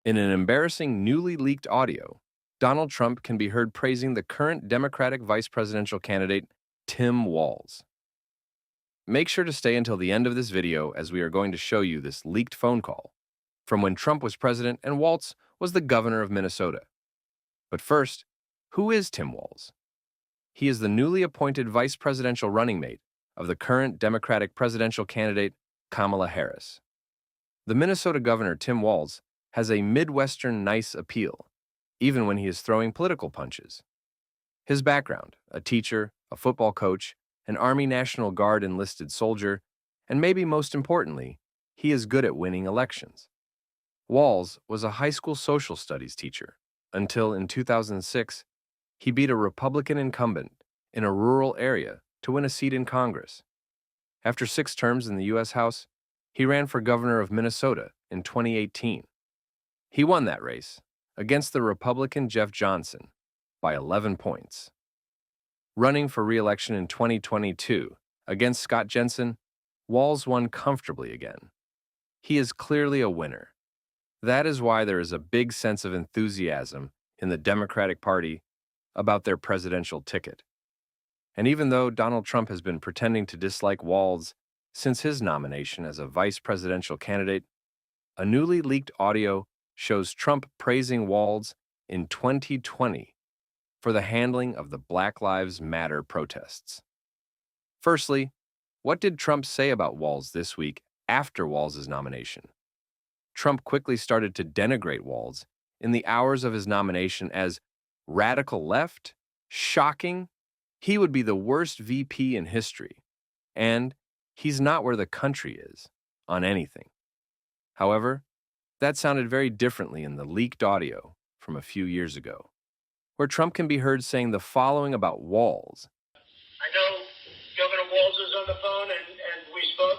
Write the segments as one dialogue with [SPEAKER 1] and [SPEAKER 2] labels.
[SPEAKER 1] In an embarrassing, newly leaked audio, Donald Trump can be heard praising the current Democratic vice presidential candidate, Tim Walz. Make sure to stay until the end of this video as we are going to show you this leaked phone call from when Trump was president and Waltz was the governor of Minnesota. But first, who is Tim Walz? He is the newly appointed vice presidential running mate of the current Democratic presidential candidate, Kamala Harris. The Minnesota governor, Tim Walz, has a midwestern nice appeal, even when he is throwing political punches. His background, a teacher, a football coach, an Army National Guard enlisted soldier, and maybe most importantly, he is good at winning elections. Walz was a high school social studies teacher until in 2006, he beat a Republican incumbent in a rural area to win a seat in Congress. After 6 terms in the U.S. House, he ran for governor of Minnesota in 2018. He won that race against the Republican Jeff Johnson by 11 points. Running for re-election in 2022 against Scott Jensen, Walz won comfortably again. He is clearly a winner. That is why there is a big sense of enthusiasm in the Democratic Party about their presidential ticket. And even though Donald Trump has been pretending to dislike Walz since his nomination as a vice presidential candidate, a newly leaked audio shows Trump praising Walz in 2020 for the handling of the Black Lives Matter protests. Firstly, what did Trump say about Walz this week after Walz's nomination? Trump quickly started to denigrate Walz in the hours of his nomination as radical left, shocking, he would be the worst VP in history, and he's not where the country is on anything. However, that sounded very differently in the leaked audio from a few years ago, where Trump can be heard saying the following about Walz.
[SPEAKER 2] I know Governor Walz is on the phone, and we spoke,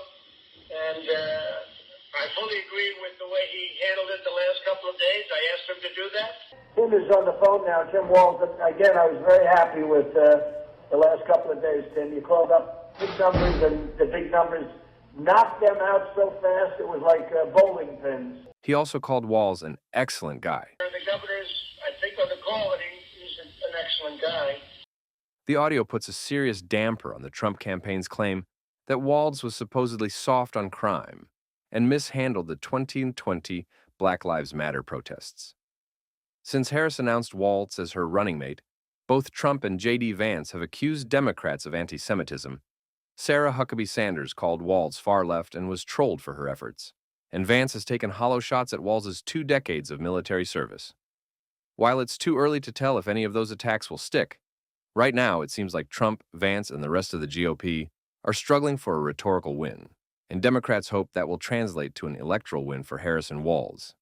[SPEAKER 2] and I fully agree with the way he handled it the last couple of days. I asked him to do that.
[SPEAKER 3] Tim is on the phone now, Tim Walz. Again, I was very happy with the last couple of days, Tim. You called up big numbers, and the big numbers knocked them out so fast it was like bowling pins.
[SPEAKER 1] He also called Walz an excellent guy.
[SPEAKER 2] The governor's, I think, on the call, and he's an excellent guy.
[SPEAKER 1] The audio puts a serious damper on the Trump campaign's claim that Walz was supposedly soft on crime and mishandled the 2020 Black Lives Matter protests. Since Harris announced Waltz as her running mate, both Trump and J.D. Vance have accused Democrats of anti-Semitism. Sarah Huckabee Sanders called Walz far left and was trolled for her efforts, and Vance has taken hollow shots at Walz's 2 decades of military service. While it's too early to tell if any of those attacks will stick, right now it seems like Trump, Vance, and the rest of the GOP are struggling for a rhetorical win, and Democrats hope that will translate to an electoral win for Harris and Walz.